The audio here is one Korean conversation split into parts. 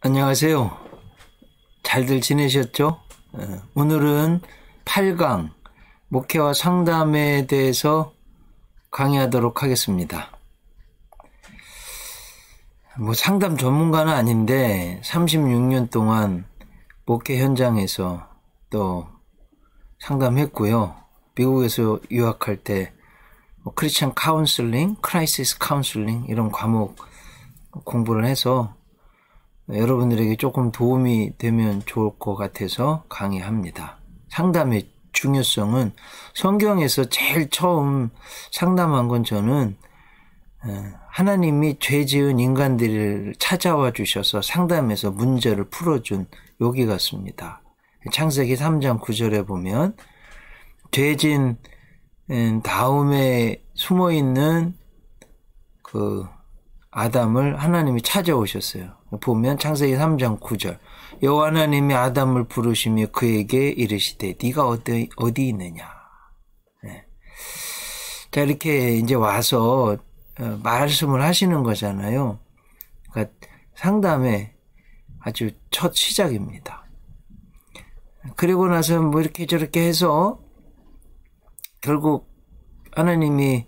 안녕하세요. 잘들 지내셨죠? 오늘은 8강 목회와 상담에 대해서 강의하도록 하겠습니다. 상담 전문가는 아닌데 36년 동안 목회 현장에서 또 상담했고요. 미국에서 유학할 때 크리스천 카운슬링, 크라이시스 카운슬링 이런 과목 공부를 해서 여러분들에게 조금 도움이 되면 좋을 것 같아서 강의합니다. 상담의 중요성은 성경에서 제일 처음 상담한 건 저는 하나님이 죄 지은 인간들을 찾아와 주셔서 상담해서 문제를 풀어준 요기 같습니다. 창세기 3장 9절에 보면 죄 지은 다음에 숨어있는 그 아담을 하나님이 찾아오셨어요. 보면 창세기 3장 9절 여호와 하나님이 아담을 부르시며 그에게 이르시되 네가 어디 있느냐. 네. 자, 이렇게 이제 와서 말씀을 하시는 거잖아요. 그러니까 상담의 아주 첫 시작입니다. 그리고 나서 뭐 이렇게 저렇게 해서 결국 하나님이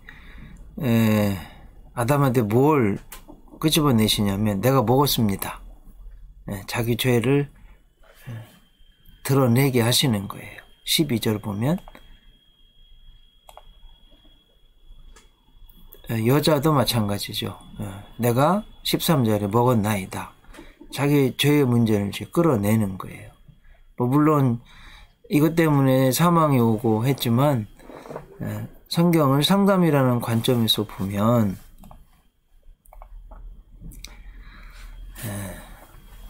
아담한테 뭘 끄집어내시냐면 내가 먹었습니다. 자기 죄를 드러내게 하시는 거예요. 12절 보면 여자도 마찬가지죠. 내가 13절에 먹었나이다. 자기 죄의 문제를 이제 끌어내는 거예요. 물론 이것 때문에 사망이 오고 했지만 성경을 상담이라는 관점에서 보면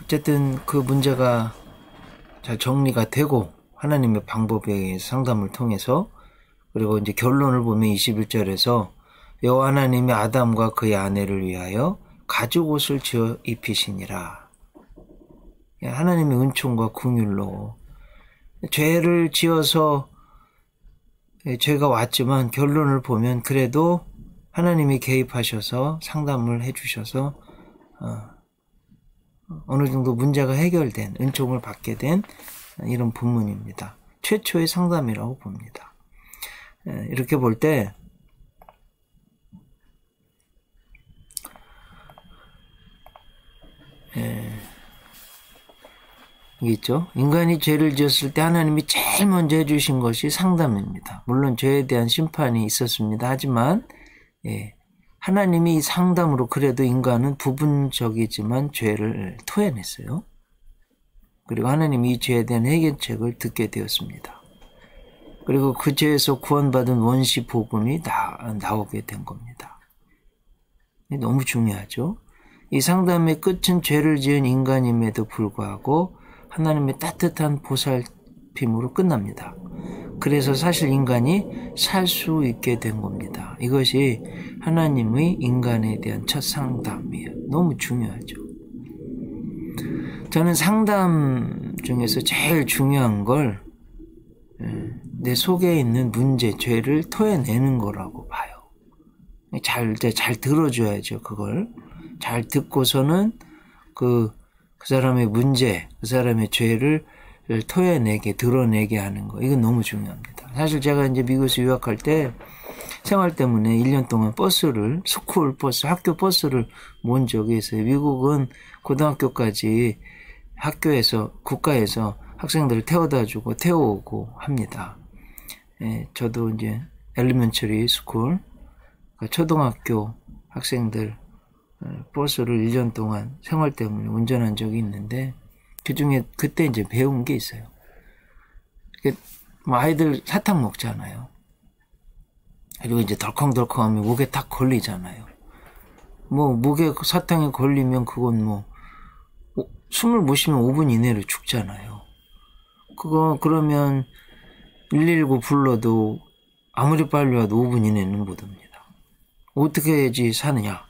어쨌든 그 문제가 잘 정리가 되고 하나님의 방법에 의해서 상담을 통해서 그리고 이제 결론을 보면 21절에서 여호와 하나님이 아담과 그의 아내를 위하여 가죽옷을 지어 입히시니라. 하나님의 은총과 긍휼로 죄를 지어서 죄가 왔지만 결론을 보면 그래도 하나님이 개입하셔서 상담을 해주셔서 어느 정도 문제가 해결된 은총을 받게 된 이런 본문입니다. 최초의 상담이라고 봅니다. 이렇게 볼 때 이게 있죠. 인간이 죄를 지었을 때 하나님이 제일 먼저 해주신 것이 상담입니다. 물론 죄에 대한 심판이 있었습니다. 하지만 하나님이 이 상담으로 그래도 인간은 부분적이지만 죄를 토해냈어요. 그리고 하나님이 이 죄에 대한 해결책을 듣게 되었습니다. 그리고 그 죄에서 구원받은 원시 복음이 나오게 된 겁니다. 너무 중요하죠. 이 상담의 끝은 죄를 지은 인간임에도 불구하고 하나님의 따뜻한 보살핌으로 끝납니다. 그래서 사실 인간이 살 수 있게 된 겁니다. 이것이 하나님의 인간에 대한 첫 상담이에요. 너무 중요하죠. 저는 상담 중에서 제일 중요한 걸 내 속에 있는 문제, 죄를 토해내는 거라고 봐요. 잘 들어줘야죠. 그걸 잘 듣고서는 그 사람의 문제, 그 사람의 죄를 토해내게, 드러내게 하는 거. 이건 너무 중요합니다. 사실 제가 이제 미국에서 유학할 때 생활 때문에 1년 동안 버스를, 스쿨 버스, 학교 버스를 모은 적이 있어요. 미국은 고등학교까지 학교에서, 국가에서 학생들을 태워다 주고 태워오고 합니다. 저도 이제 엘리멘터리 스쿨, 초등학교 학생들 버스를 1년 동안 생활 때문에 운전한 적이 있는데 그 중에 그때 이제 배운 게 있어요. 아이들 사탕 먹잖아요. 그리고 이제 덜컹덜컹하면 목에 딱 걸리잖아요. 목에 사탕이 걸리면 그건 숨을 못 쉬면 5분 이내로 죽잖아요. 그러면 119 불러도 아무리 빨리 와도 5분 이내는 못 옵니다. 어떻게 해야지 사느냐?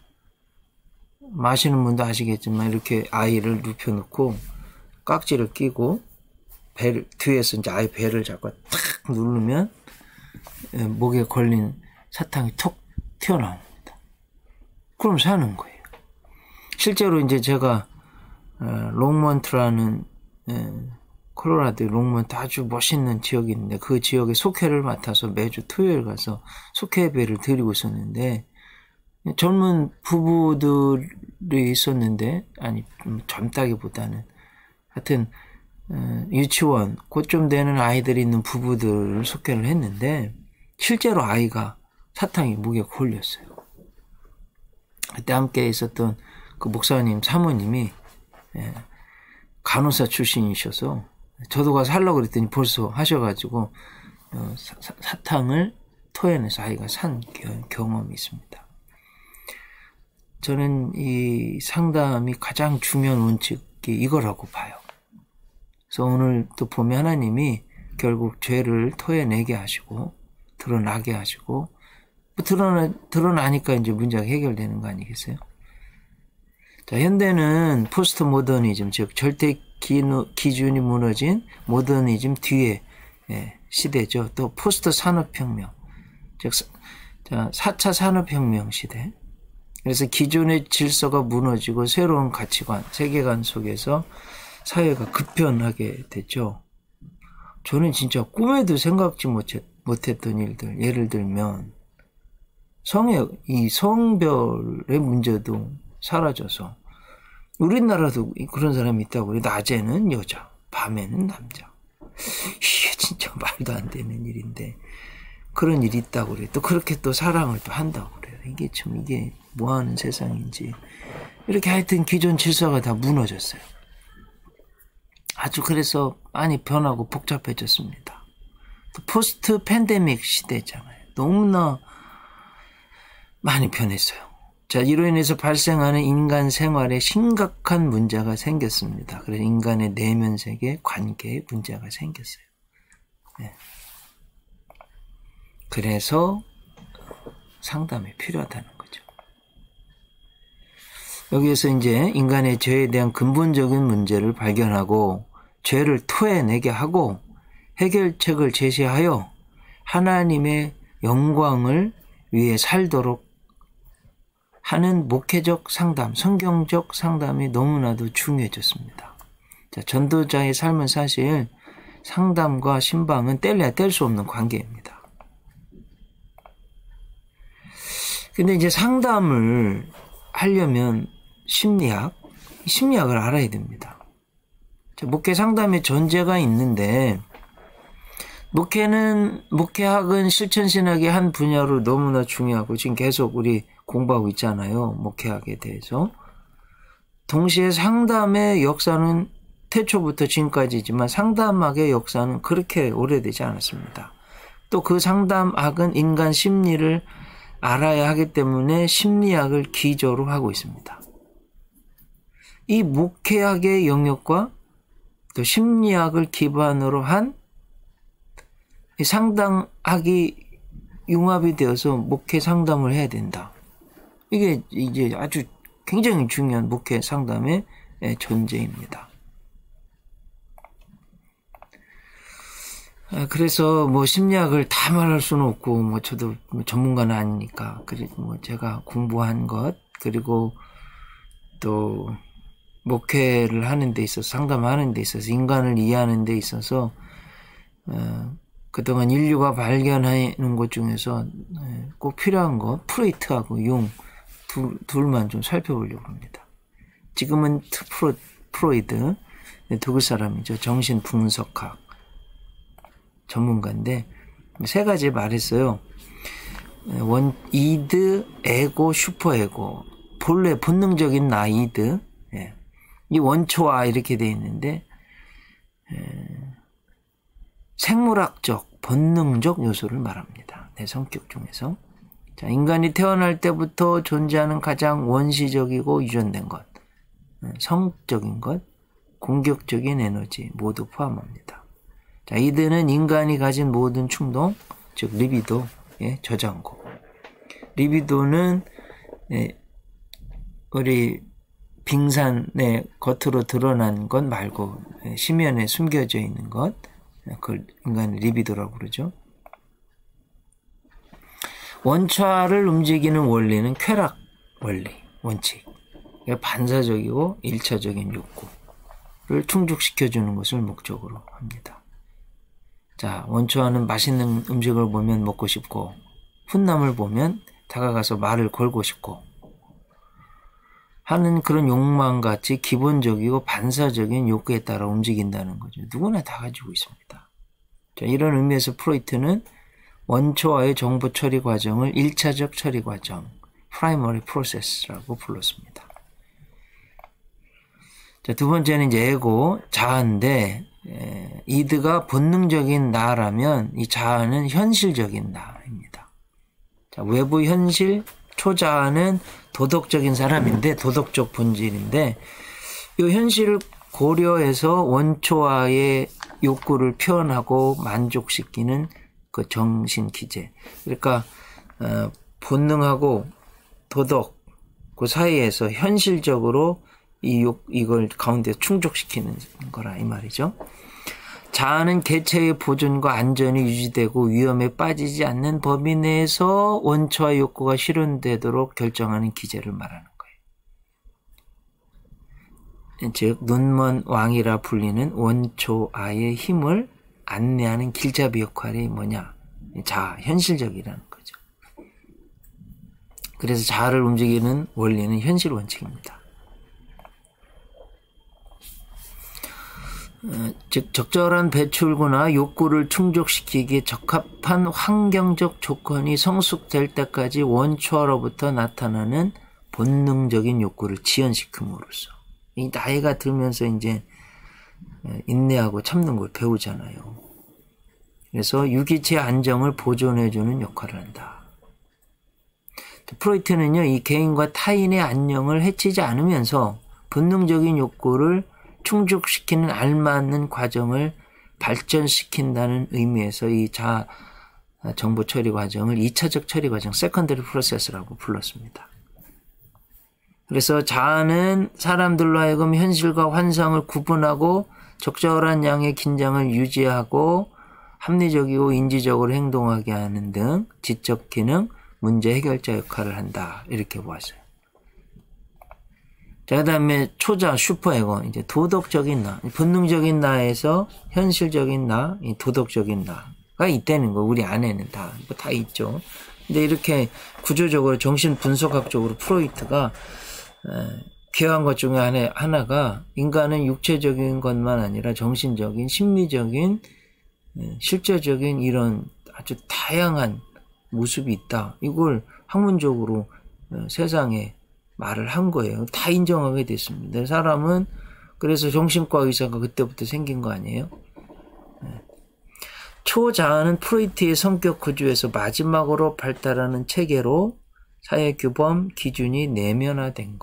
마시는 분도 아시겠지만 이렇게 아이를 눕혀놓고 깍지를 끼고 뒤에서 이제 아이 배를 잡고 탁 누르면 목에 걸린 사탕이 톡 튀어나옵니다. 그럼 사는 거예요. 실제로 이제 제가 롱먼트라는 콜로라도 롱먼트 아주 멋있는 지역이 있는데 그 지역에 속회를 맡아서 매주 토요일 가서 속회 예배를 드리고 있었는데 젊은 부부들이 있었는데 아니 젊다기보다는 하여튼 유치원 곧 좀 되는 아이들이 있는 부부들을 속회를 했는데 실제로 아이가 사탕이 목에 걸렸어요. 그때 함께 있었던 그 목사님 사모님이 간호사 출신이셔서 저도 가서 하려고 그랬더니 벌써 하셔가지고 사탕을 토해내서 아이가 산 경험이 있습니다. 저는 이 상담이 가장 중요한 원칙이 이거라고 봐요. 그래서 오늘 또 보면 하나님이 결국 죄를 토해내게 하시고 드러나게 하시고 드러나니까 이제 문제가 해결되는 거 아니겠어요? 자, 현대는 포스트 모더니즘, 즉 절대 기준이 무너진 모더니즘 뒤에 시대죠. 또 포스트 산업혁명, 즉 4차 산업혁명 시대. 그래서 기존의 질서가 무너지고 새로운 가치관, 세계관 속에서 사회가 급변하게 됐죠. 저는 진짜 꿈에도 생각지 못했던 일들, 예를 들면 이 성별의 문제도 사라져서 우리나라도 그런 사람이 있다고 그래요. 낮에는 여자, 밤에는 남자. 이게 진짜 말도 안 되는 일인데 그런 일이 있다고 그래요. 또 그렇게 또 사랑을 또 한다고 그래요. 이게 뭐하는 세상인지. 이렇게 하여튼 기존 질서가 다 무너졌어요. 아주 그래서 많이 변하고 복잡해졌습니다. 또 포스트 팬데믹 시대잖아요. 너무나 많이 변했어요. 자, 이로 인해서 발생하는 인간 생활에 심각한 문제가 생겼습니다. 그래서 인간의 내면 세계, 관계에 문제가 생겼어요. 네. 그래서 상담이 필요하다는 거죠. 여기에서 이제 인간의 죄에 대한 근본적인 문제를 발견하고 죄를 토해내게 하고 해결책을 제시하여 하나님의 영광을 위해 살도록 하는 목회적 상담, 성경적 상담이 너무나도 중요해졌습니다. 자, 전도자의 삶은 사실 상담과 신방은 뗄래야 뗄 수 없는 관계입니다. 근데 이제 상담을 하려면 심리학을 알아야 됩니다. 자, 목회 상담의 전제가 있는데 목회학은 실천신학의 한 분야로 너무나 중요하고 지금 계속 우리 공부하고 있잖아요. 목회학에 대해서. 동시에 상담의 역사는 태초부터 지금까지지만 상담학의 역사는 그렇게 오래되지 않았습니다. 또 그 상담학은 인간 심리를 알아야 하기 때문에 심리학을 기저로 하고 있습니다. 이 목회학의 영역과 또 심리학을 기반으로 한 상담학이 융합이 되어서 목회 상담을 해야 된다. 이게 이제 아주 굉장히 중요한 목회 상담의 존재입니다. 그래서 뭐 심리학을 다 말할 수는 없고 뭐 저도 전문가는 아니니까 그리고 뭐 제가 공부한 것 그리고 또 목회를 하는 데 있어서 상담하는 데 있어서 인간을 이해하는 데 있어서 그동안 인류가 발견하는 것 중에서 꼭 필요한 거 프로이트하고 융 둘만 좀 살펴보려고 합니다. 지금은 프로이드 독일 사람이죠. 정신분석학 전문가인데 세 가지 말했어요. 이드, 에고, 슈퍼에고 본래 본능적인 나 이드 이 원초화 이렇게 돼 있는데 생물학적, 본능적 요소를 말합니다. 내 성격 중에서. 자, 인간이 태어날 때부터 존재하는 가장 원시적이고 유전된 것, 성적인 것, 공격적인 에너지 모두 포함합니다. 자, 이들은 인간이 가진 모든 충동, 즉 리비도의 저장고. 리비도는 우리 빙산의 겉으로 드러난 것 말고 심연에 숨겨져 있는 것, 그걸 인간의 리비도라고 그러죠. 원초를 움직이는 원리는 쾌락 원리, 원칙. 반사적이고 1차적인 욕구를 충족시켜주는 것을 목적으로 합니다. 자, 원초와는 맛있는 음식을 보면 먹고 싶고 훈남을 보면 다가가서 말을 걸고 싶고 하는 그런 욕망같이 기본적이고 반사적인 욕구에 따라 움직인다는 거죠. 누구나 다 가지고 있습니다. 자, 이런 의미에서 프로이트는 원초와의 정보 처리 과정을 1차적 처리 과정, primary process라고 불렀습니다. 자, 두 번째는 이제 에고, 자아인데, 이드가 본능적인 나라면 이 자아는 현실적인 나입니다. 자, 외부 현실, 초자아는 도덕적인 사람인데, 도덕적 본질인데, 이 현실을 고려해서 원초와의 욕구를 표현하고 만족시키는 그 정신 기제. 그러니까, 본능하고 도덕, 그 사이에서 현실적으로 이걸 가운데 충족시키는 거라 이 말이죠. 자아는 개체의 보존과 안전이 유지되고 위험에 빠지지 않는 범위 내에서 원초와 욕구가 실현되도록 결정하는 기제를 말하는 거예요. 즉 눈먼 왕이라 불리는 원초아의 힘을 안내하는 길잡이 역할이 뭐냐? 자아, 현실적이라는 거죠. 그래서 자아를 움직이는 원리는 현실 원칙입니다. 즉 적절한 배출구나 욕구를 충족시키기에 적합한 환경적 조건이 성숙될 때까지 원초로부터 나타나는 본능적인 욕구를 지연시킴으로써 이 나이가 들면서 이제 인내하고 참는 걸 배우잖아요. 그래서 유기체의 안정을 보존해주는 역할을 한다. 프로이트는요, 이 개인과 타인의 안녕을 해치지 않으면서 본능적인 욕구를 충족시키는 알맞는 과정을 발전시킨다는 의미에서 이 자아 정보 처리 과정을 2차적 처리 과정, 세컨더리 프로세스라고 불렀습니다. 그래서 자아는 사람들로 하여금 현실과 환상을 구분하고 적절한 양의 긴장을 유지하고 합리적이고 인지적으로 행동하게 하는 등 지적 기능, 문제 해결자 역할을 한다. 이렇게 보았어요. 자, 그 다음에 초자, 슈퍼에고, 이제 도덕적인 나, 본능적인 나에서 현실적인 나, 도덕적인 나가 있다는 거, 우리 안에는 다 있죠. 근데 이렇게 구조적으로 정신분석학적으로 프로이트가, 귀한 것 중에 하나가 인간은 육체적인 것만 아니라 정신적인, 심리적인, 실제적인 이런 아주 다양한 모습이 있다. 이걸 학문적으로 세상에 말을 한 거예요. 다 인정하게 됐습니다. 사람은 그래서 정신과 의사가 그때부터 생긴 거 아니에요? 초자아는 프로이트의 성격 구조에서 마지막으로 발달하는 체계로 사회규범 기준이 내면화된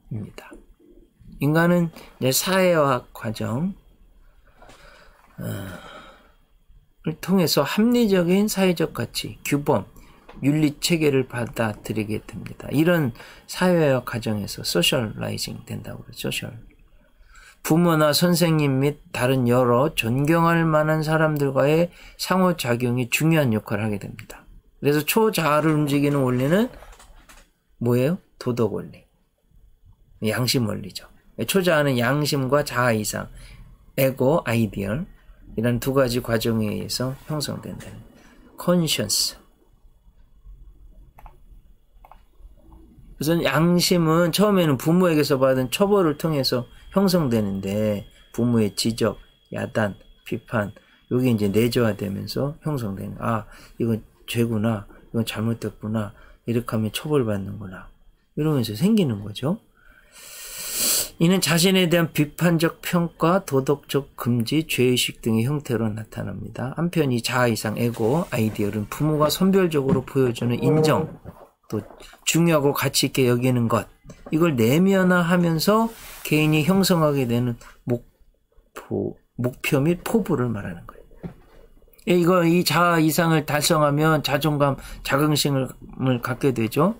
것입니다. 인간은 이제 사회화학 과정을 통해서 합리적인 사회적 가치, 규범, 윤리 체계를 받아들이게 됩니다. 이런 사회화 과정에서 소셜라이징 된다고 그러죠. 소셜. 부모나 선생님 및 다른 여러 존경할 만한 사람들과의 상호작용이 중요한 역할을 하게 됩니다. 그래서 초자아를 움직이는 원리는 뭐예요? 도덕 원리. 양심 원리죠. 초자아는 양심과 자아 이상, 에고, 아이디얼 이런 두 가지 과정에 의해서 형성된다는 conscience. 그래서 양심은 처음에는 부모에게서 받은 처벌을 통해서 형성되는데 부모의 지적, 야단, 비판 이게 이제 내재화되면서 형성되는 이건 죄구나, 이건 잘못됐구나, 이렇게 하면 처벌받는구나 이러면서 생기는 거죠. 이는 자신에 대한 비판적 평가, 도덕적 금지, 죄의식 등의 형태로 나타납니다. 한편 이 자아 이상, 에고, 아이디얼은 부모가 선별적으로 보여주는 인정, 또 중요하고 가치 있게 여기는 것, 이걸 내면화하면서 개인이 형성하게 되는 목표 및 포부를 말하는 거예요. 이 자아 이상을 달성하면 자존감, 자긍심을 갖게 되죠.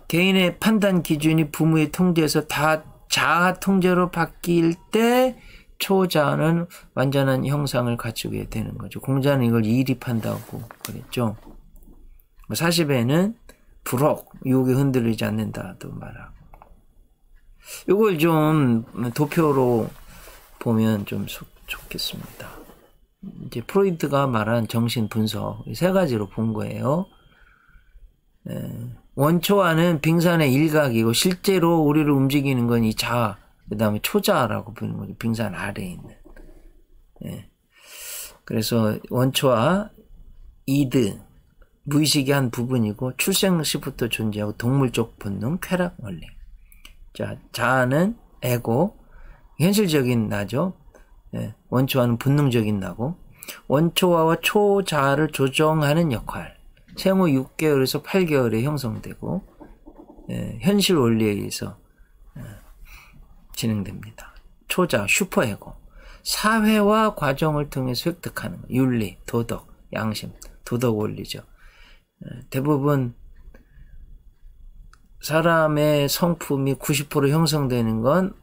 개인의 판단 기준이 부모의 통제에서 다 자아 통제로 바뀔 때 초자아는 완전한 형상을 갖추게 되는 거죠. 공자는 이걸 이립한다고 그랬죠. 40에는 불혹, 유혹에 흔들리지 않는다도 말하고. 이걸 좀 도표로 보면 좀 좋겠습니다. 이제 프로이트가 말한 정신 분석 세 가지로 본 거예요. 원초와는 빙산의 일각이고 실제로 우리를 움직이는 건 이 자, 그 다음에 초자라고 부르는 거죠. 빙산 아래에 있는. 그래서 원초와 이드, 무의식의 한 부분이고 출생 시부터 존재하고 동물적 본능, 쾌락 원리. 자, 자아는 에고, 현실적인 나죠. 원초와는 본능적인 나고, 원초와와 초자아를 조정하는 역할. 생후 6개월에서 8개월에 형성되고, 현실 원리에 의해서 진행됩니다. 초자, 슈퍼에고. 사회와 과정을 통해서 획득하는 거. 윤리, 도덕, 양심, 도덕 원리죠. 대부분 사람의 성품이 90% 형성되는 건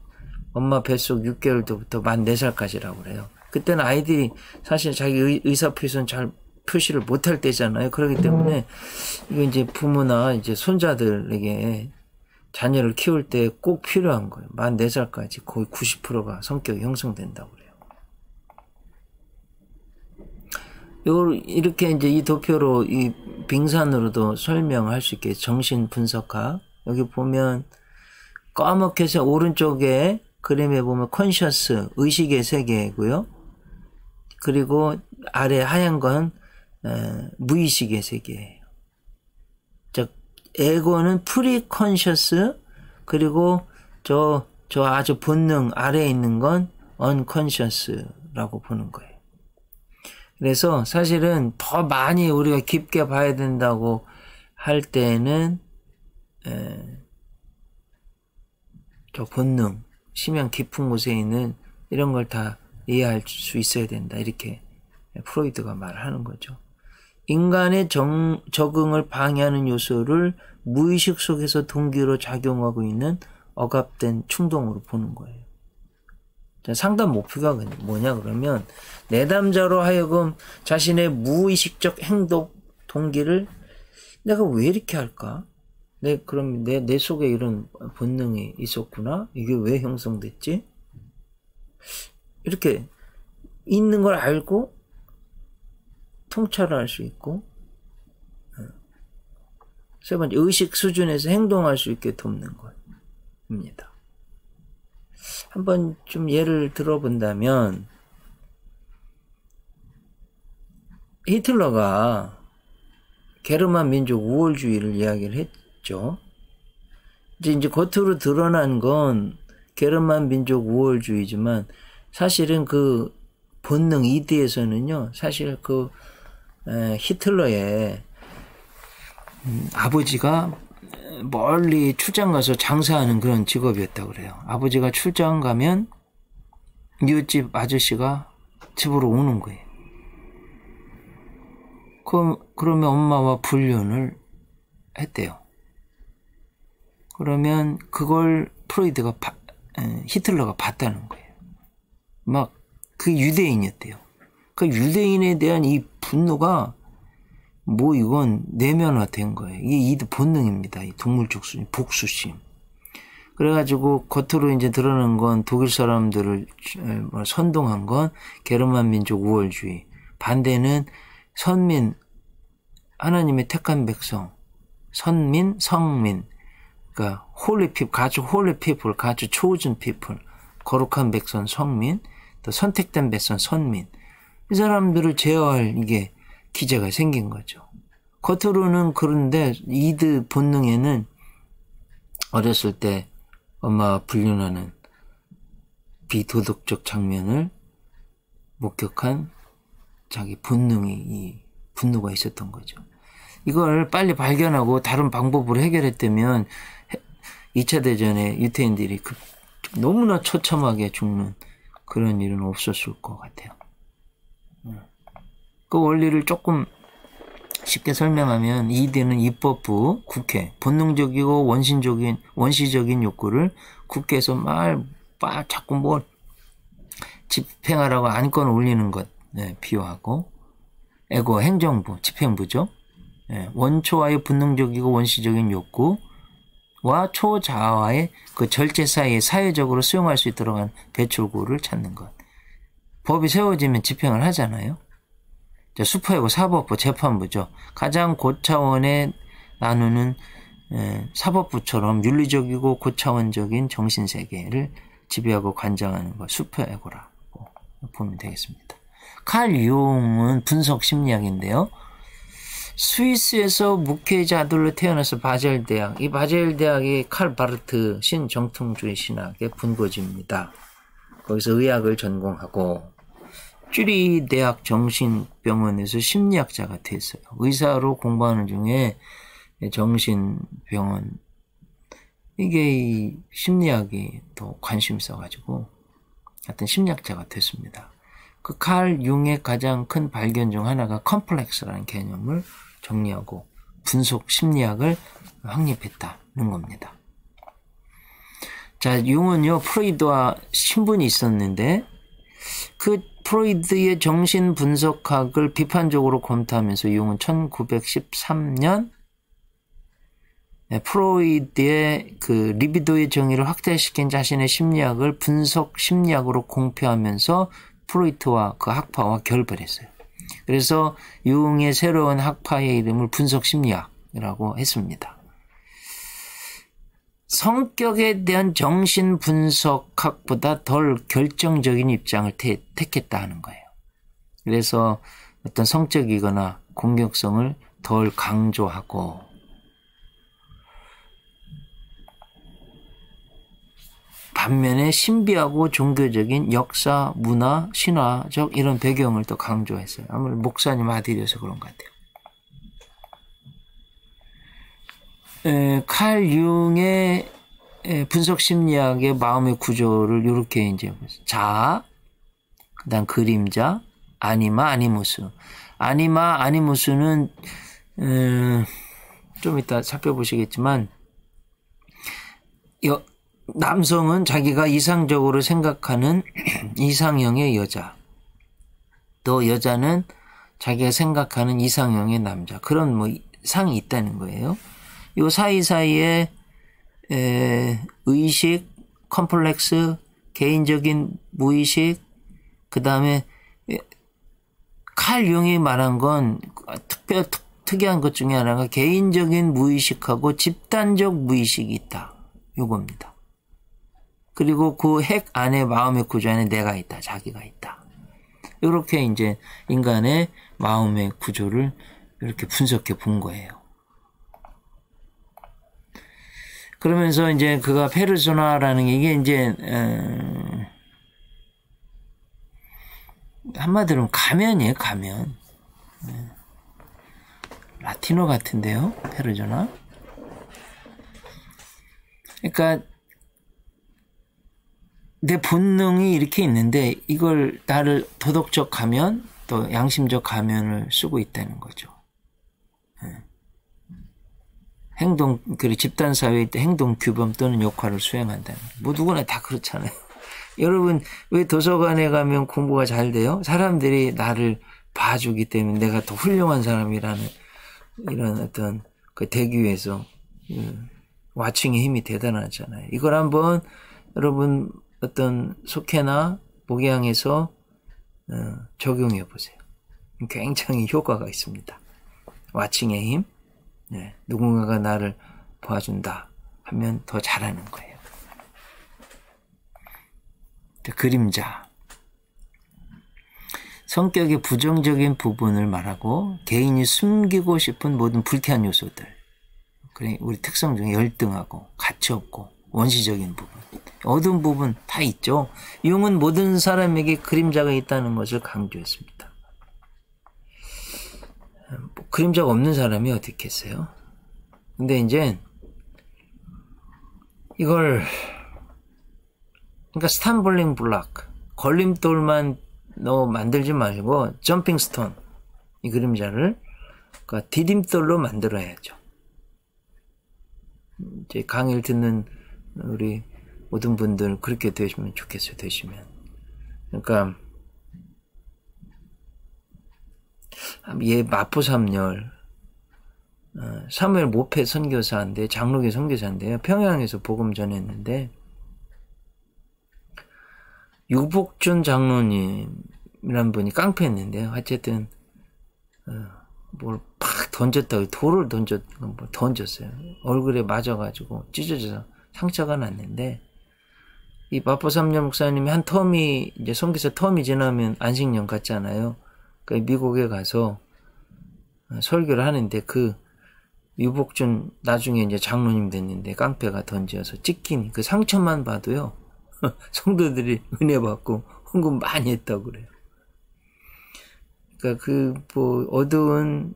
엄마 뱃속 6개월 때부터 만 4살까지라고 그래요. 그때는 아이들이 사실 자기 의사표시는 잘 표시를 못할 때잖아요. 그렇기 때문에 이거 이제 부모나 이제 손자들에게 자녀를 키울 때 꼭 필요한 거예요. 만 4살까지 거의 90%가 성격이 형성된다고 그래요. 이렇게 이제 이 도표로 이 빙산으로도 설명할 수 있게 정신 분석학. 여기 보면 까맣게 해서 오른쪽에 그림에 보면 컨셔스, 의식의 세계고요. 그리고 아래 하얀 건 무의식의 세계예요. 즉 에고는 프리 컨셔스, 그리고 저 아주 본능 아래에 있는 건 언컨셔스라고 보는 거예요. 그래서 사실은 더 많이 우리가 깊게 봐야 된다고 할 때는 저 본능, 심양 깊은 곳에 있는 이런 걸 다 이해할 수 있어야 된다. 이렇게 프로이트가 말하는 거죠. 인간의 적응을 방해하는 요소를 무의식 속에서 동기로 작용하고 있는 억압된 충동으로 보는 거예요. 상담 목표가 뭐냐 그러면 내담자로 하여금 자신의 무의식적 행동 동기를 내가 왜 이렇게 할까? 그럼 내 속에 이런 본능이 있었구나? 이게 왜 형성됐지? 이렇게 있는 걸 알고 통찰을 할 수 있고, 세 번째 의식 수준에서 행동할 수 있게 돕는 것입니다. 한번 좀 예를 들어본다면 히틀러가 게르만 민족 우월주의를 이야기를 했죠. 이제 겉으로 드러난 건 게르만 민족 우월주의지만 사실은 그 본능 이드에서는요, 사실 그 히틀러의 아버지가 멀리 출장 가서 장사하는 그런 직업이었다고 그래요. 아버지가 출장 가면 이웃집 아저씨가 집으로 오는 거예요. 그러면 엄마와 불륜을 했대요. 그러면 그걸 히틀러가 봤다는 거예요. 막 그 유대인이었대요. 그 유대인에 대한 이 분노가 이건 내면화된 거예요. 이게 본능입니다. 이 동물적 수준, 복수심. 그래가지고 겉으로 이제 드러난 건 독일 사람들을 선동한 건 게르만 민족 우월주의. 반대는 선민, 하나님의 택한 백성, 선민, 성민. 그러니까 가주 홀리 피플, 가주 chosen people, 거룩한 백성, 성민, 또 선택된 백성, 선민. 이 사람들을 제어할 이게 기제가 생긴 거죠. 겉으로는 그런데 이드 본능에는 어렸을 때 엄마와 불륜하는 비도덕적 장면을 목격한 자기 이 분노가 있었던 거죠. 이걸 빨리 발견하고 다른 방법으로 해결했다면 2차 대전에 유태인들이 너무나 처참하게 죽는 그런 일은 없었을 것 같아요. 그 원리를 조금 쉽게 설명하면 이드는 입법부, 국회, 본능적이고 원시적인 욕구를 국회에서 자꾸 집행하라고 안건 올리는 것 비유하고, 에고 행정부, 집행부죠. 원초와의 본능적이고 원시적인 욕구, 초자와의 그 절제 사이에 사회적으로 수용할 수 있도록 한 배출구를 찾는 것. 법이 세워지면 집행을 하잖아요. 수포하고 사법부, 재판부죠. 가장 고차원에 나누는 사법부처럼 윤리적이고 고차원적인 정신세계를 지배하고 관장하는 것, 수포에고라고 보면 되겠습니다. 칼 융은 분석 심리학인데요. 스위스에서 목회자들로 태어나서 바젤 대학, 이 바젤 대학이 칼 바르트 신정통주의 신학의 분거지입니다. 거기서 의학을 전공하고 쭈리 대학 정신병원에서 심리학자가 됐어요. 의사로 공부하는 중에 정신병원, 이게 이 심리학이 더 관심 있어가지고 하여튼 심리학자가 됐습니다. 그 칼 융의 가장 큰 발견 중 하나가 컴플렉스라는 개념을 정리하고 분석 심리학을 확립했다는 겁니다. 자, 융은요, 프로이드와 신분이 있었는데 그 프로이드의 정신 분석학을 비판적으로 검토하면서 융은 1913년 프로이드의 그 리비도의 정의를 확대시킨 자신의 심리학을 분석 심리학으로 공표하면서 프로이트와 그 학파와 결별했어요. 그래서 융의 새로운 학파의 이름을 분석 심리학이라고 했습니다. 성격에 대한 정신 분석학보다 덜 결정적인 입장을 택했다 하는 거예요. 그래서 어떤 성적이거나 공격성을 덜 강조하고 반면에 신비하고 종교적인 역사, 문화, 신화적 이런 배경을 또 강조했어요. 아무래도 목사님 아들이어서 그런 것 같아요. 칼 융의 분석 심리학의 마음의 구조를 이렇게 이제 자아, 그다음 그림자, 아니마, 아니무스. 아니마, 아니무스는 좀 이따 살펴보시겠지만 남성은 자기가 이상적으로 생각하는 이상형의 여자, 또 여자는 자기가 생각하는 이상형의 남자, 그런 뭐 상이 있다는 거예요. 요 사이사이에 의식, 컴플렉스, 개인적인 무의식, 그 다음에 칼 융이 말한 건 특이한 것 중에 하나가 개인적인 무의식하고 집단적 무의식이 있다. 요겁니다. 그리고 그 핵 안에 마음의 구조 안에 내가 있다. 자기가 있다. 이렇게 이제 인간의 마음의 구조를 이렇게 분석해 본 거예요. 그러면서 이제 그가 페르소나라는 게 이게 이제 한마디로 가면이에요. 가면. 라틴어 같은데요. 페르소나. 그러니까 내 본능이 이렇게 있는데 이걸 나를 도덕적 가면 또 양심적 가면을 쓰고 있다는 거죠. 행동, 그리고 집단사회일 때 행동 규범 또는 역할을 수행한다는 거예요. 뭐 누구나 다 그렇잖아요. 여러분 왜 도서관에 가면 공부가 잘 돼요? 사람들이 나를 봐주기 때문에 내가 더 훌륭한 사람이라는 이런 어떤 그 대기에서 와칭의 힘이 대단하잖아요. 이걸 한번 여러분 어떤 속해나 목양에서 적용해 보세요. 굉장히 효과가 있습니다. 와칭의 힘. 네, 누군가가 나를 봐준다 하면 더 잘하는 거예요. 그림자. 성격의 부정적인 부분을 말하고 개인이 숨기고 싶은 모든 불쾌한 요소들. 그래, 우리 특성 중에 열등하고 가치없고 원시적인 부분. 어두운 부분 다 있죠. 융은 모든 사람에게 그림자가 있다는 것을 강조했습니다. 뭐 그림자가 없는 사람이 어디 있겠어요? 근데 이제 이걸 그러니까 스탬블링 블락 걸림돌만 너 만들지 말고 점핑 스톤 이 그림자를 그러니까 디딤돌로 만들어야죠. 이제 강의를 듣는 우리 모든 분들 그렇게 되시면 좋겠어요. 되시면 그러니까 얘 마포삼열 사무엘 모페 선교사인데, 장로교 선교사인데요. 평양에서 복음 전했는데, 유복준 장로님이란 분이 깡패였는데요. 어쨌든, 뭘 팍 던졌다고, 돌을 던졌어요. 얼굴에 맞아가지고 찢어져서 상처가 났는데, 이 마포삼년 목사님이 한 텀이, 이제 선교사 텀이 지나면 안식년 갔잖아요. 그 미국에 가서 설교를 하는데, 그 유복준 나중에 이제 장로님 됐는데 깡패가 던져서 찢긴 그 상처만 봐도요, 성도들이 은혜 받고 헌금 많이 했다고 그래요. 그러니까 어두운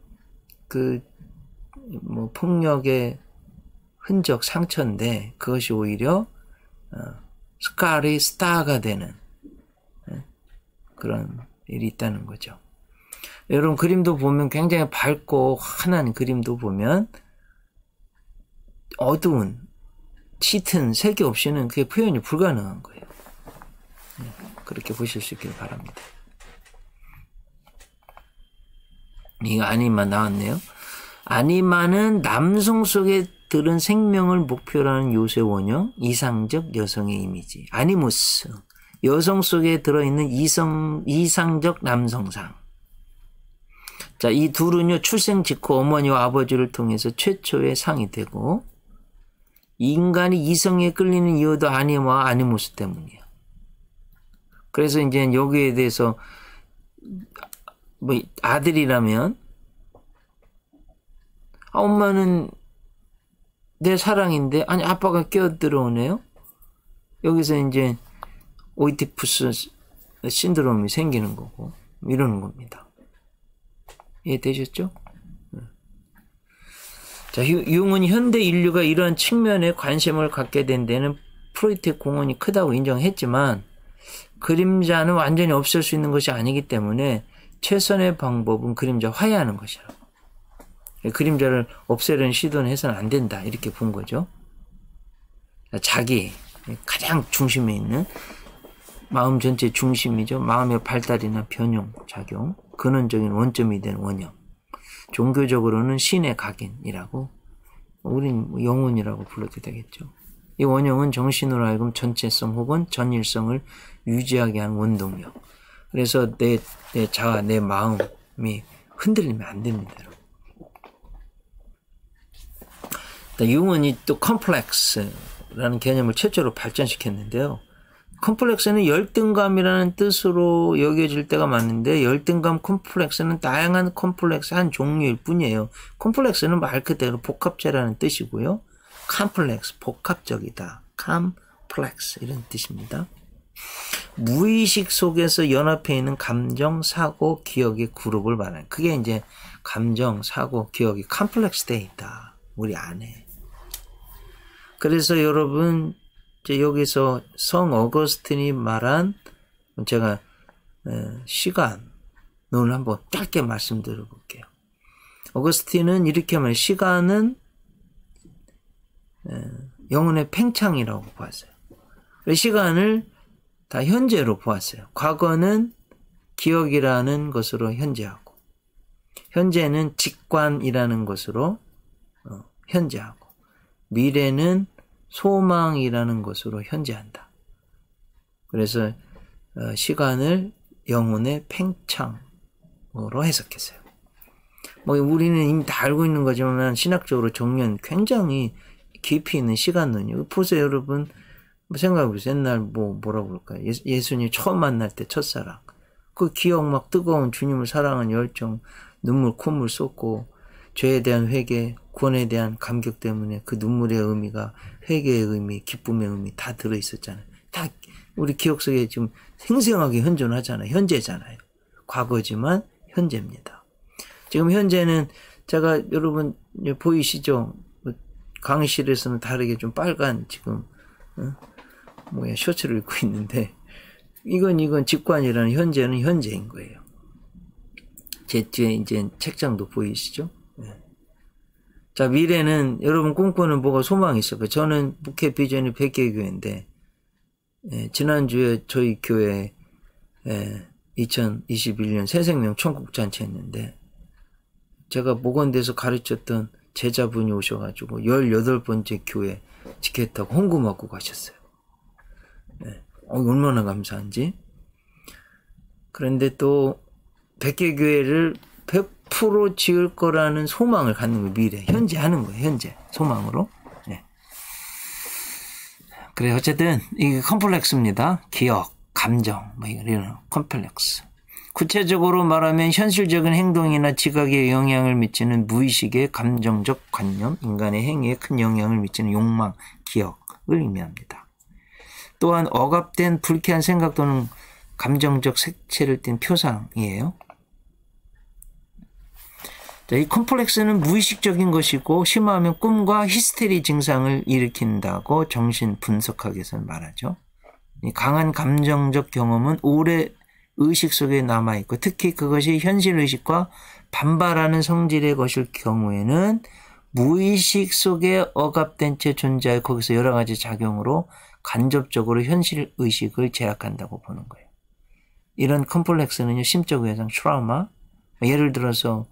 폭력의 흔적, 상처인데 그것이 오히려 스칼이 스타가 되는 그런 일이 있다는 거죠. 여러분, 그림도 보면 굉장히 밝고 환한 그림도 보면 어두운 짙은 색이 없이는 그게 표현이 불가능한 거예요. 그렇게 보실 수 있길 바랍니다. 이거 아니마 나왔네요. 아니마는 남성 속에 들은 생명을 목표로 하는 요새 원형, 이상적 여성의 이미지. 아니무스, 여성 속에 들어있는 이상적 남성상. 자, 이 둘은요, 출생 직후 어머니와 아버지를 통해서 최초의 상이 되고, 인간이 이성에 끌리는 이유도 아니마와 아니무스 때문이에요. 그래서 이제 여기에 대해서, 아들이라면, 엄마는 내 사랑인데, 아니, 아빠가 끼어들어오네요? 여기서 이제, 오이디푸스 신드롬이 생기는 거고, 이러는 겁니다. 이해되셨죠? 자, 융은 현대 인류가 이러한 측면에 관심을 갖게 된 데는 프로이트의 공헌이 크다고 인정했지만, 그림자는 완전히 없앨 수 있는 것이 아니기 때문에 최선의 방법은 그림자 화해하는 것이라고. 그림자를 없애려는 시도는 해서는 안 된다, 이렇게 본 거죠. 자기 가장 중심에 있는 마음 전체 중심이죠. 마음의 발달이나 변형, 작용, 근원적인 원점이 된 원형. 종교적으로는 신의 각인이라고, 우린 영혼이라고 불러도 되겠죠. 이 원형은 정신으로 하여금 전체성 혹은 전일성을 유지하게 하는 원동력. 그래서 내 자아, 내 마음이 흔들리면 안 됩니다. 융은 또 컴플렉스라는 개념을 최초로 발전시켰는데요. 컴플렉스는 열등감이라는 뜻으로 여겨질 때가 많은데, 열등감 컴플렉스는 다양한 컴플렉스 한 종류일 뿐이에요. 컴플렉스는 말 그대로 복합체라는 뜻이고요. 컴플렉스, 복합적이다. 컴플렉스, 이런 뜻입니다. 무의식 속에서 연합해 있는 감정, 사고, 기억의 그룹을 말하는, 그게 이제 감정, 사고, 기억이 컴플렉스 돼 있다, 우리 안에. 그래서 여러분, 이제 여기서 성 어거스틴이 말한, 제가 시간을 한번 짧게 말씀드려 볼게요. 어거스틴은 이렇게 말해요. 시간은 영혼의 팽창이라고 보았어요. 시간을 다 현재로 보았어요. 과거는 기억이라는 것으로 현재하고, 현재는 직관이라는 것으로 현재하고, 미래는 소망이라는 것으로 현재한다. 그래서 시간을 영혼의 팽창으로 해석했어요. 우리는 이미 다 알고 있는 거지만 신학적으로 정리는 굉장히 깊이 있는 시간론이에요. 보세요, 여러분. 생각해보세요. 옛날 뭐라고 그럴까요? 예수님 처음 만날 때 첫사랑. 그 기억, 막 뜨거운 주님을 사랑하는 열정, 눈물, 콧물 쏟고, 죄에 대한 회개, 구원에 대한 감격 때문에 그 눈물의 의미가 회개의 의미, 기쁨의 의미 다 들어있었잖아요. 다 우리 기억 속에 지금 생생하게 현존하잖아요. 현재잖아요. 과거지만 현재입니다. 지금 현재는 제가, 여러분 보이시죠? 강의실에서는 다르게 좀 빨간 지금 셔츠를 입고 있는데, 이건 직관이라는, 현재는 현재인 거예요. 제 뒤에 이제 책장도 보이시죠? 네. 자, 미래는, 여러분 꿈꾸는 뭐가 소망이 있을까요? 저는 목회 비전이 100개 교회인데, 지난주에 저희 교회 2021년 새생명 천국잔치 했는데, 제가 목원대에서 가르쳤던 제자분이 오셔가지고 18번째 교회 지켰다고 홍구 맞고 가셨어요. 네. 얼마나 감사한지. 그런데 또 100개 교회를 100% 지을 거라는 소망을 갖는 거예요. 미래. 현재 하는 거예요. 현재. 소망으로. 네. 그래 어쨌든 이게 컴플렉스입니다. 기억, 감정 뭐 이런 컴플렉스. 구체적으로 말하면 현실적인 행동이나 지각에 영향을 미치는 무의식의 감정적 관념, 인간의 행위에 큰 영향을 미치는 욕망, 기억을 의미합니다. 또한 억압된 불쾌한 생각 또는 감정적 색채를 띤 표상이에요. 자, 이 컴플렉스는 무의식적인 것이고 심하면 꿈과 히스테리 증상을 일으킨다고 정신분석학에서는 말하죠. 이 강한 감정적 경험은 오래 의식 속에 남아있고 특히 그것이 현실의식과 반발하는 성질의 것일 경우에는 무의식 속에 억압된 채 존재해 거기서 여러 가지 작용으로 간접적으로 현실의식을 제약한다고 보는 거예요. 이런 컴플렉스는요, 심적 외상 트라우마, 예를 들어서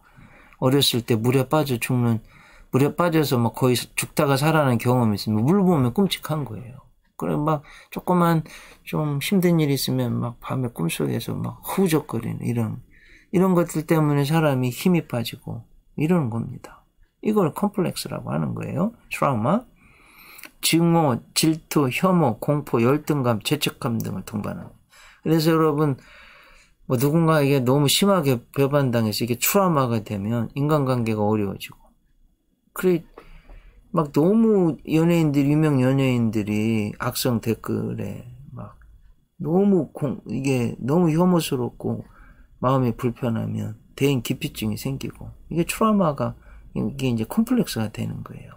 어렸을 때 물에 빠져서 막 거의 죽다가 살아난 경험이 있으면 물 보면 끔찍한 거예요. 그래 막 조그만 좀 힘든 일 있으면 막 밤에 꿈속에서 막 후적거리는 이런 것들 때문에 사람이 힘이 빠지고 이러는 겁니다. 이걸 컴플렉스라고 하는 거예요. 트라우마, 증오, 질투, 혐오, 공포, 열등감, 죄책감 등을 동반하는 거예요. 그래서 여러분 뭐 누군가에게 너무 심하게 배반당해서 이게 트라우마가 되면 인간관계가 어려워지고 그래 막 너무 유명 연예인들이 악성 댓글에 막 너무 이게 너무 혐오스럽고 마음이 불편하면 대인 기피증이 생기고 이게 트라우마가 이게 이제 컴플렉스가 되는 거예요.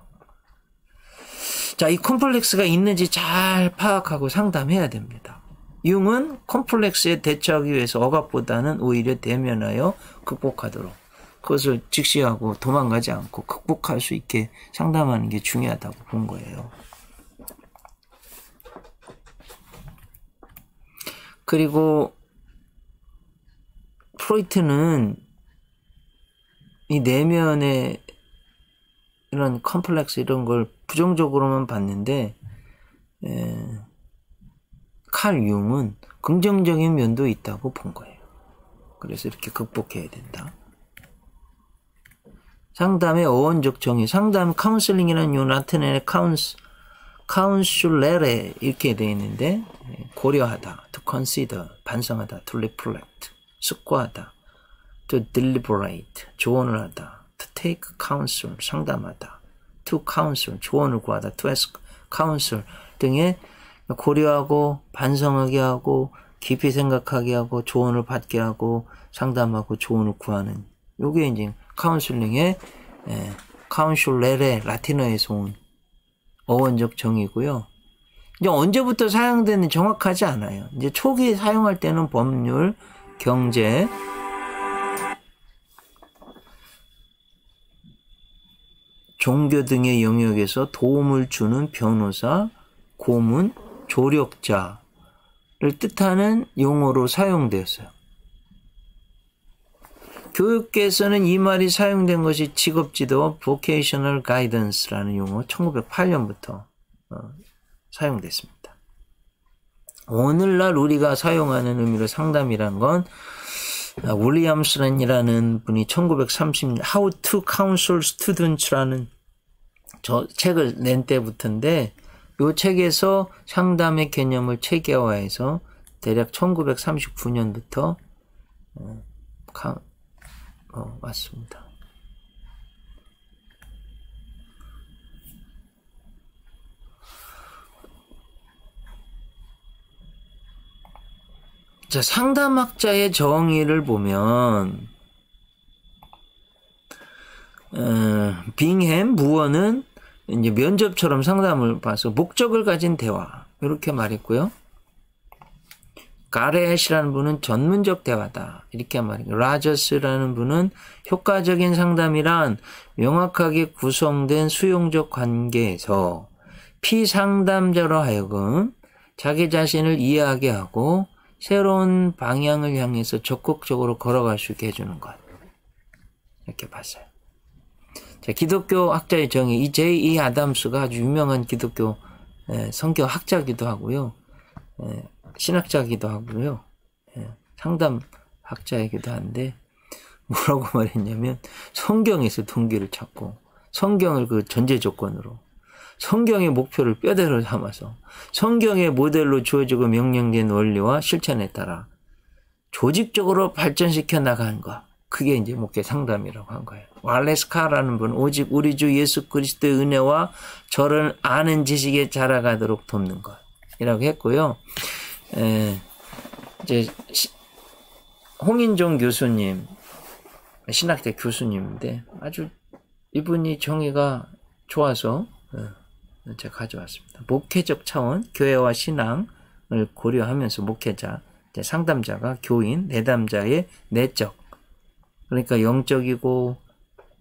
자, 이 컴플렉스가 있는지 잘 파악하고 상담해야 됩니다. 융은 컴플렉스에 대처하기 위해서 억압보다는 오히려 대면하여 극복하도록 그것을 직시하고 도망가지 않고 극복할 수 있게 상담하는 게 중요하다고 본 거예요. 그리고 프로이트는 이 내면의 이런 컴플렉스 이런 걸 부정적으로만 봤는데 칼 융은 긍정적인 면도 있다고 본 거예요. 그래서 이렇게 극복해야 된다. 상담의 어원적 정의, 상담 카운슬링이라는 요 라틴어의 카운슐레레 이렇게 되어 있는데 고려하다, to consider, 반성하다, to reflect, 숙고하다, to deliberate, 조언을 하다, to take counsel, 상담하다, to counsel, 조언을 구하다, to ask counsel 등의 고려하고 반성하게 하고 깊이 생각하게 하고 조언을 받게 하고 상담하고 조언을 구하는 요게 이제 카운슬링의 카운슐레레 라틴어에서 온 어원적 정의고요. 이제 언제부터 사용되는 정확하지 않아요. 이제 초기에 사용할 때는 법률, 경제, 종교 등의 영역에서 도움을 주는 변호사, 고문, 조력자를 뜻하는 용어로 사용되었어요. 교육계에서는 이 말이 사용된 것이 직업지도 vocational guidance라는 용어 1908년부터 사용됐습니다. 오늘날 우리가 사용하는 의미로 상담이란 건 윌리엄스란이라는 분이 1930년 How to Counsel Students라는 저 책을 낸 때부터인데 이 책에서 상담의 개념을 체계화해서 대략 1939년부터 왔습니다. 자, 상담학자의 정의를 보면 빙햄 무어는 이제 면접처럼 상담을 봐서 목적을 가진 대화 이렇게 말했고요. 가렛이라는 분은 전문적 대화다 이렇게 말했고 라저스라는 분은 효과적인 상담이란 명확하게 구성된 수용적 관계에서 피상담자로 하여금 자기 자신을 이해하게 하고 새로운 방향을 향해서 적극적으로 걸어갈 수 있게 해주는 것 이렇게 봤어요. 자, 기독교 학자의 정의, 이 J.E. 아담스가 아주 유명한 기독교 성경 학자기도 하고요. 신학자기도 하고요. 상담 학자이기도 한데 뭐라고 말했냐면 성경에서 동기를 찾고 성경을 그 전제 조건으로 성경의 목표를 뼈대로 삼아서 성경의 모델로 주어지고 명령된 원리와 실천에 따라 조직적으로 발전시켜 나가는 것. 그게 이제 목회 상담이라고 한 거예요. 왈레스 카라는 분은 오직 우리 주 예수 그리스도의 은혜와 저를 아는 지식에 자라가도록 돕는 것이라고 했고요. 이제 홍인종 교수님, 신학대 교수님인데 아주 이분이 정의가 좋아서 제가 가져왔습니다. 목회적 차원, 교회와 신앙을 고려하면서 목회자, 상담자가 교인, 내담자의 내적, 그러니까 영적이고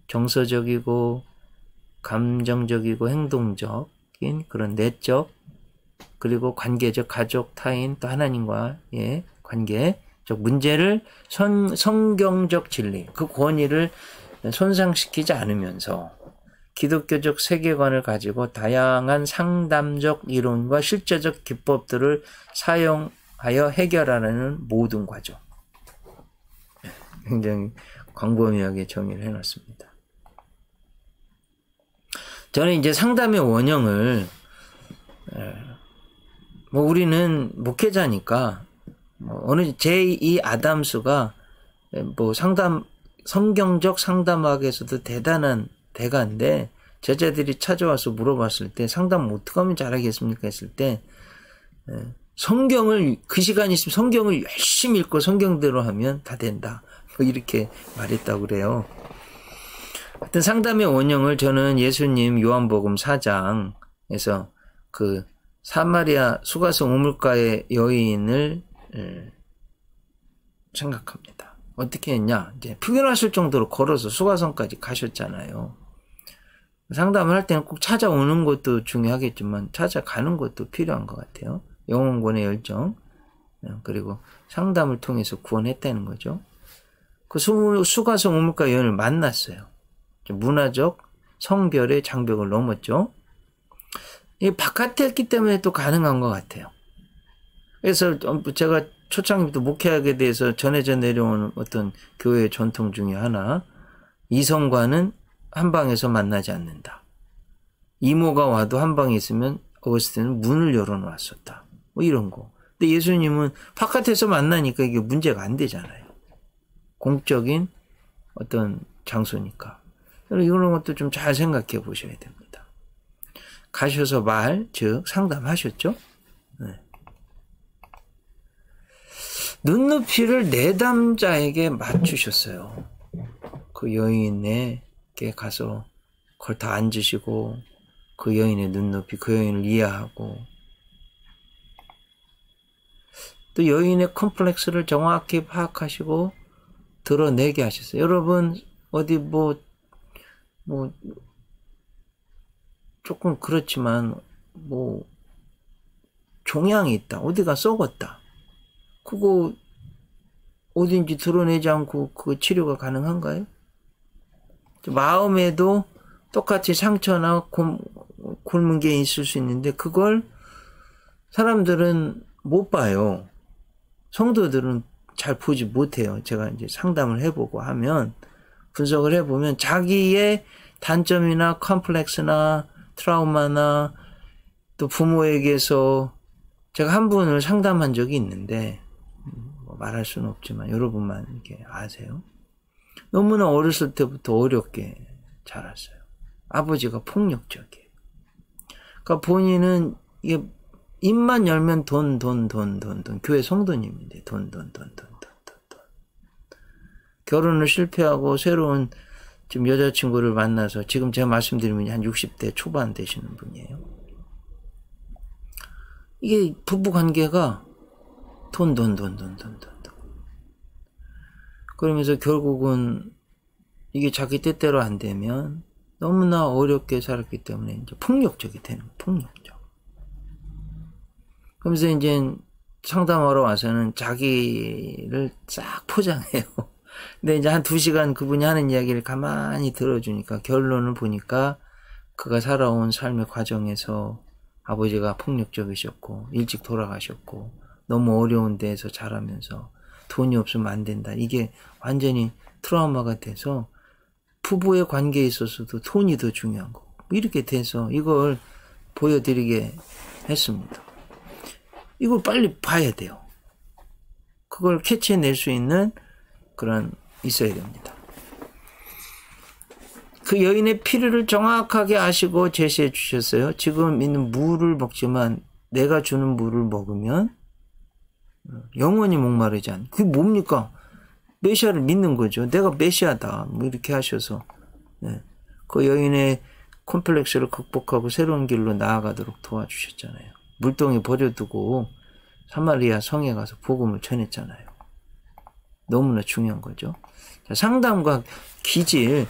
정서적이고 감정적이고 행동적인 그런 내적, 그리고 관계적, 가족, 타인, 또 하나님과의 관계적 문제를 성경적 진리, 그 권위를 손상시키지 않으면서 기독교적 세계관을 가지고 다양한 상담적 이론과 실제적 기법들을 사용하여 해결하는 모든 과정. 굉장히 광범위하게 정의를 해놨습니다. 저는 이제 상담의 원형을 우리는 목회자니까 어느 J.E. 아담스가 성경적 상담학에서도 대단한 대가인데 제자들이 찾아와서 물어봤을 때 상담 어떻게 하면 잘하겠습니까 했을 때 성경을 그 시간이 있으면 성경을 열심히 읽고 성경대로 하면 다 된다. 이렇게 말했다고 그래요. 하여튼 상담의 원형을 저는 예수님 요한복음 4장에서 그 사마리아 수가성 우물가의 여인을 생각합니다. 어떻게 했냐? 이제 피곤하실 정도로 걸어서 수가성까지 가셨잖아요. 상담을 할 때는 꼭 찾아오는 것도 중요하겠지만 찾아가는 것도 필요한 것 같아요. 영혼권의 열정, 그리고 상담을 통해서 구원했다는 거죠. 그 수가성 우물가 여인을 만났어요. 문화적 성별의 장벽을 넘었죠. 이게 바깥에 했기 때문에 또 가능한 것 같아요. 그래서 제가 초창기부터 목회학에 대해서 전해져 내려오는 어떤 교회의 전통 중에 하나, 이성과는 한 방에서 만나지 않는다. 이모가 와도 한 방에 있으면 어거스틴은 문을 열어놓았었다. 이런 거. 근데 예수님은 바깥에서 만나니까 이게 문제가 안 되잖아요. 공적인 어떤 장소니까. 이런 것도 좀 잘 생각해 보셔야 됩니다. 가셔서 즉 상담하셨죠? 네. 눈높이를 내담자에게 맞추셨어요. 그 여인에게 가서 그걸 다 앉으시고 그 여인의 눈높이, 그 여인을 이해하고 또 여인의 컴플렉스를 정확히 파악하시고 드러내게 하셨어요. 여러분 어디 조금 그렇지만 종양이 있다. 어디가 썩었다. 그거 어딘지 드러내지 않고 그 치료가 가능한가요? 마음에도 똑같이 상처나 곪은 게 있을 수 있는데 그걸 사람들은 못 봐요. 성도들은 잘 보지 못해요. 제가 이제 상담을 해보고 하면 분석을 해보면 자기의 단점이나 컴플렉스나 트라우마나 또 부모에게서 제가 한 분을 상담한 적이 있는데 말할 수는 없지만 여러분만 이렇게 아세요. 너무나 어렸을 때부터 어렵게 자랐어요. 아버지가 폭력적이에요. 그러니까 본인은 이게 입만 열면 돈. 교회 성도님인데 돈. 결혼을 실패하고 새로운 지금 여자친구를 만나서 지금 제가 말씀드리면 한 60대 초반 되시는 분이에요. 이게 부부 관계가 돈. 그러면서 결국은 이게 자기 뜻대로 안 되면 너무나 어렵게 살았기 때문에 이제 폭력적이 되는 거예요. 폭력적. 그러면서 이제 상담하러 와서는 자기를 싹 포장해요. 근데 이제 한 2시간 그분이 하는 이야기를 가만히 들어주니까 결론을 보니까 그가 살아온 삶의 과정에서 아버지가 폭력적이셨고 일찍 돌아가셨고 너무 어려운 데에서 자라면서 돈이 없으면 안 된다. 이게 완전히 트라우마가 돼서 부부의 관계에 있어서도 돈이 더 중요한 거고 이렇게 돼서 이걸 보여드리게 했습니다. 이걸 빨리 봐야 돼요. 그걸 캐치해낼 수 있는 그런 있어야 됩니다. 그 여인의 필요를 정확하게 아시고 제시해 주셨어요. 지금 있는 물을 먹지만 내가 주는 물을 먹으면 영원히 목마르지 않는. 그게 뭡니까? 메시아를 믿는 거죠. 내가 메시아다. 뭐 이렇게 하셔서 그 여인의 콤플렉스를 극복하고 새로운 길로 나아가도록 도와주셨잖아요. 물동이 버려두고 사마리아 성에 가서 복음을 전했잖아요. 너무나 중요한 거죠. 상담과 기질,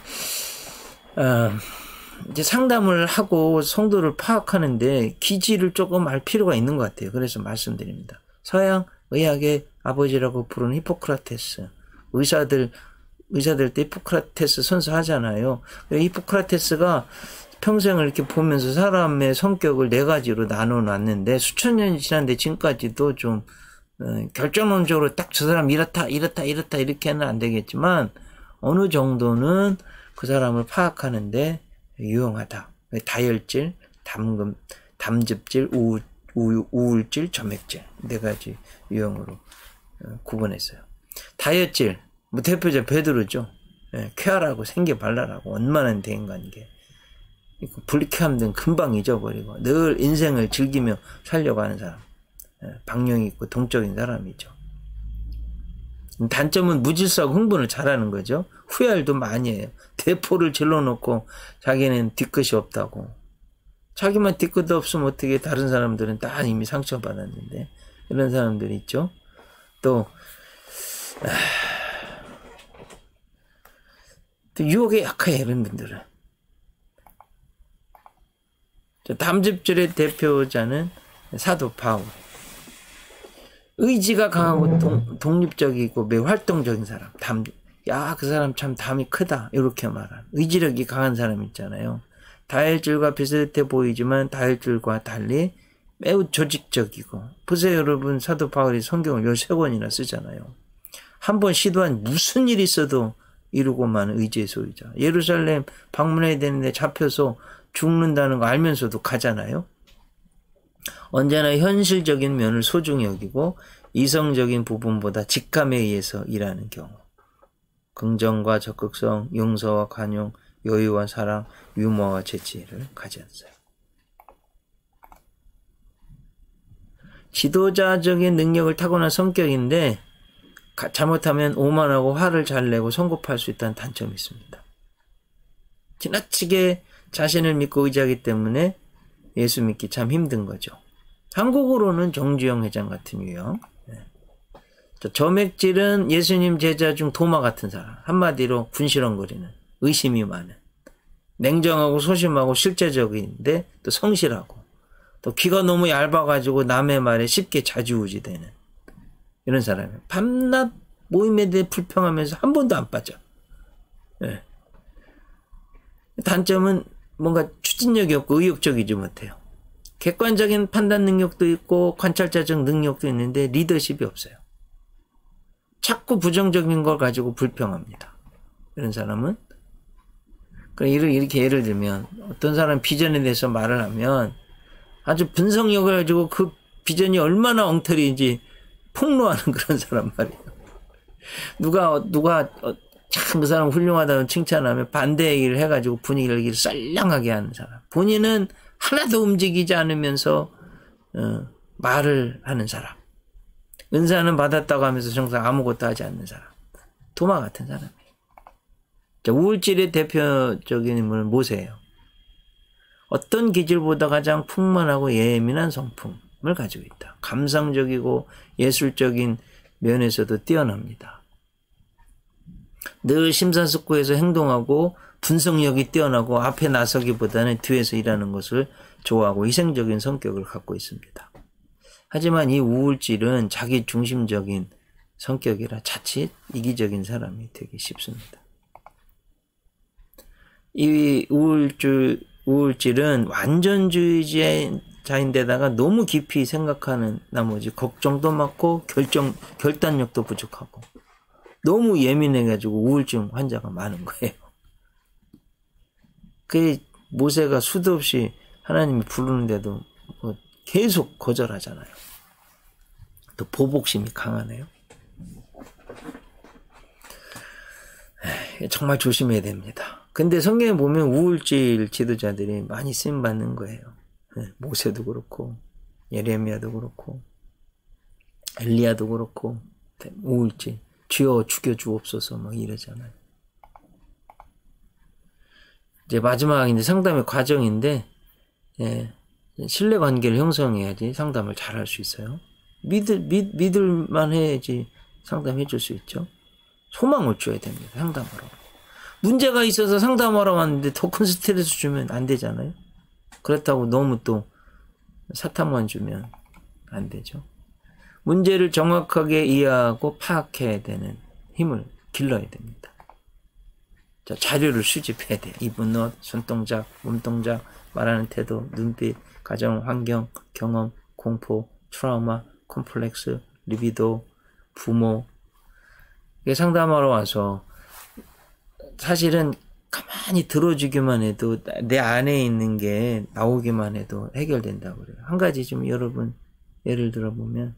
이제 상담을 하고 성도를 파악하는데 기질을 조금 알 필요가 있는 것 같아요. 그래서 말씀드립니다. 서양 의학의 아버지라고 부르는 히포크라테스. 의사들 때 히포크라테스 선서하잖아요. 히포크라테스가 평생을 이렇게 보면서 사람의 성격을 4가지로 나눠 놨는데 수천 년이 지났는데 지금까지도 좀 결정론적으로 딱 저 사람 이렇다 이렇게는 안 되겠지만 어느 정도는 그 사람을 파악하는데 유용하다. 다혈질, 담즙질, 우울질, 점액질 4가지 유형으로 구분했어요. 다혈질, 뭐 대표적 베드로죠. 쾌활하고 생기발랄하고 원만한 대인관계. 불쾌함 등 금방 잊어버리고 늘 인생을 즐기며 살려고 하는 사람. 방향이 있고 동적인 사람이죠. 단점은 무질서하고 흥분을 잘하는 거죠. 후회할도 많이 해요. 대포를 질러놓고 자기는 뒤끝이 없다고. 자기만 뒤끝 없으면 어떻게 다른 사람들은 다 이미 상처받았는데 이런 사람들이 있죠. 또 유혹에 약해요. 이런 분들은. 담즙질의 대표자는 사도 바울. 의지가 강하고 독립적이고 매우 활동적인 사람. 그 사람 참 담이 크다. 이렇게 말하는. 의지력이 강한 사람 있잖아요. 다혈질과 비슷해 보이지만 다혈질과 달리 매우 조직적이고. 보세요 여러분, 사도 바울이 성경을 13권이나 쓰잖아요. 한번 시도한 무슨 일이 있어도 이루고 마는 의지의 소유자. 예루살렘 방문해야 되는데 잡혀서 죽는다는 거 알면서도 가잖아요. 언제나 현실적인 면을 소중히 여기고 이성적인 부분보다 직감에 의해서 일하는 경우. 긍정과 적극성, 용서와 관용, 여유와 사랑, 유머와 재치를 가졌어요. 지도자적인 능력을 타고난 성격인데 잘못하면 오만하고 화를 잘 내고 성급할 수 있다는 단점이 있습니다. 지나치게 자신을 믿고 의지하기 때문에 예수 믿기 참 힘든 거죠. 한국으로는 정주영 회장 같은 유형. 점액질은 예수님 제자 중 도마 같은 사람. 한마디로 군시렁거리는, 의심이 많은, 냉정하고 소심하고 실제적인데 또 성실하고, 또 귀가 너무 얇아가지고 남의 말에 쉽게 좌지우지되는 이런 사람이에요. 밤낮 모임에 대해 불평하면서 한 번도 안 빠져. 단점은 뭔가 추진력이 없고 의욕적이지 못해요. 객관적인 판단 능력도 있고 관찰자적 능력도 있는데 리더십이 없어요. 자꾸 부정적인 걸 가지고 불평합니다. 이런 사람은. 이렇게 예를 들면 어떤 사람 비전에 대해서 말을 하면 아주 분석력을 가지고 그 비전이 얼마나 엉터리인지 폭로하는 그런 사람 말이에요. 누가 참 그 사람 훌륭하다고 칭찬하면 반대 얘기를 해가지고 분위기를 썰렁하게 하는 사람. 본인은 하나도 움직이지 않으면서 말을 하는 사람. 은사는 받았다고 하면서 정작 아무것도 하지 않는 사람. 도마 같은 사람이에요. 우울질의 대표적인 인물은 모세예요. 어떤 기질보다 가장 풍만하고 예민한 성품을 가지고 있다. 감상적이고 예술적인 면에서도 뛰어납니다. 늘 심사숙고해서 행동하고 분석력이 뛰어나고 앞에 나서기보다는 뒤에서 일하는 것을 좋아하고 희생적인 성격을 갖고 있습니다. 하지만 이 우울질은 자기 중심적인 성격이라 자칫 이기적인 사람이 되기 쉽습니다. 이 우울질은 완전주의자인데다가 너무 깊이 생각하는 나머지 걱정도 많고 결단력도 부족하고 너무 예민해가지고 우울증 환자가 많은 거예요. 그 모세가 수도 없이 하나님이 부르는데도 뭐 계속 거절하잖아요. 또 보복심이 강하네요. 정말 조심해야 됩니다. 근데 성경에 보면 우울질 지도자들이 많이 쓰임받는 거예요. 모세도 그렇고 예레미야도 그렇고 엘리야도 그렇고 우울질 주여 죽여주옵소서 뭐 이러잖아요. 이제 마지막 이제 상담의 과정인데 신뢰관계를 형성해야지 상담을 잘할 수 있어요. 믿을만 해야지 상담해 줄 수 있죠. 소망을 줘야 됩니다. 상담하러. 문제가 있어서 상담하러 왔는데 더 큰 스트레스 주면 안 되잖아요. 그렇다고 너무 또 사탕만 주면 안 되죠. 문제를 정확하게 이해하고 파악해야 되는 힘을 길러야 됩니다. 자, 자료를 수집해야 돼. 입은 손동작, 몸동작, 말하는 태도, 눈빛, 가정, 환경, 경험, 공포, 트라우마, 콤플렉스, 리비도, 부모. 상담하러 와서 사실은 가만히 들어주기만 해도 내 안에 있는 게 나오기만 해도 해결된다고 그래요. 한 가지 좀 여러분 예를 들어보면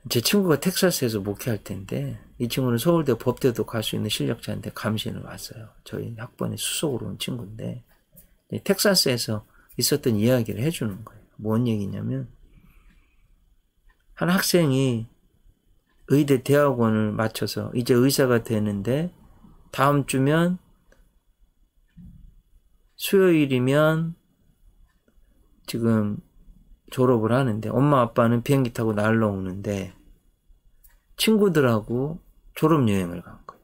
제 친구가 텍사스에서 목회할 텐데 이 친구는 서울대 법대도 갈 수 있는 실력자인데 감신을 왔어요. 저희 학번에 수석으로 온 친구인데 텍사스에서 있었던 이야기를 해주는 거예요. 뭔 얘기냐면 한 학생이 의대 대학원을 마쳐서 이제 의사가 되는데 다음 주면 수요일이면 지금 졸업을 하는데 엄마 아빠는 비행기 타고 날라오는데 친구들하고 졸업여행을 간 거예요.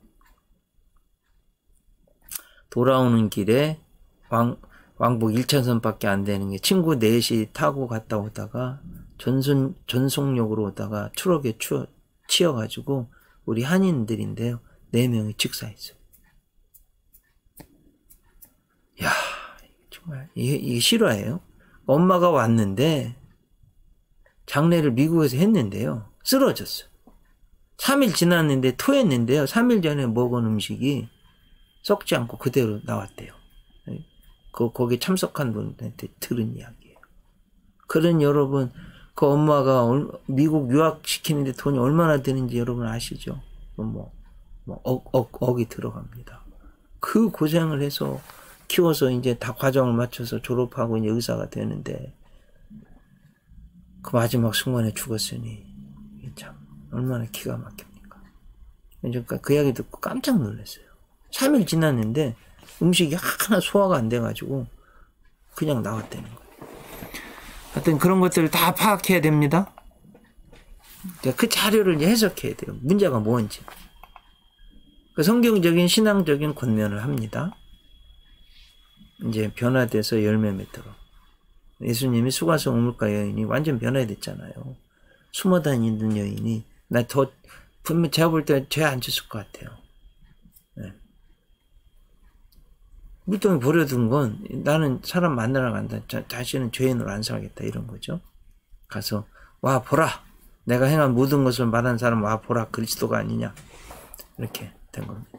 돌아오는 길에 왕복 1차선밖에 안 되는 게 친구 넷이 타고 갔다 오다가 전송역으로 오다가 트럭에 치여가지고 우리 한인들인데요. 4명이 직사했어요. 야, 정말 이게 실화예요. 엄마가 왔는데 장례를 미국에서 했는데요. 쓰러졌어요. 3일 지났는데 토했는데요. 3일 전에 먹은 음식이 썩지 않고 그대로 나왔대요. 거기 참석한 분한테 들은 이야기예요. 그런 여러분, 그 엄마가 미국 유학시키는데 돈이 얼마나 드는지 여러분 아시죠? 억이 들어갑니다. 그 고생을 해서 키워서 이제 다 과정을 마쳐서 졸업하고 이제 의사가 되는데 그 마지막 순간에 죽었으니 참 얼마나 기가 막힙니까? 그러니까 그 이야기 듣고 깜짝 놀랐어요. 3일 지났는데 음식이 하나 소화가 안 돼가지고 그냥 나왔다는 거예요. 하여튼 그런 것들을 다 파악해야 됩니다. 그 자료를 이제 해석해야 돼요. 문제가 뭔지. 그 성경적인 신앙적인 권면을 합니다. 이제 변화돼서 열매 맺도록. 예수님이 수가성 우물가 여인이 완전 변화됐잖아요. 숨어 다니는 여인이 분명 제가 볼 때 죄 안 졌을 것 같아요. 네. 물동이 버려둔 건 나는 사람 만나러 간다. 다시는 죄인으로 안 살겠다 이런 거죠. 가서 와 보라. 내가 행한 모든 것을 말한 사람 와 보라. 그리스도가 아니냐. 이렇게 된 겁니다.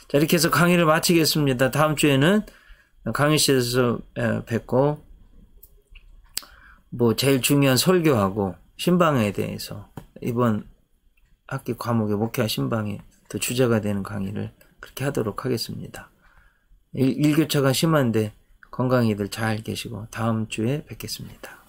자, 이렇게 해서 강의를 마치겠습니다. 다음 주에는 강의실에서 뵙고 제일 중요한 설교하고 신방에 대해서 이번 학기 과목의 목회와 신방의 또 주제가 되는 강의를 그렇게 하도록 하겠습니다. 일교차가 심한데 건강히들 잘 계시고 다음 주에 뵙겠습니다.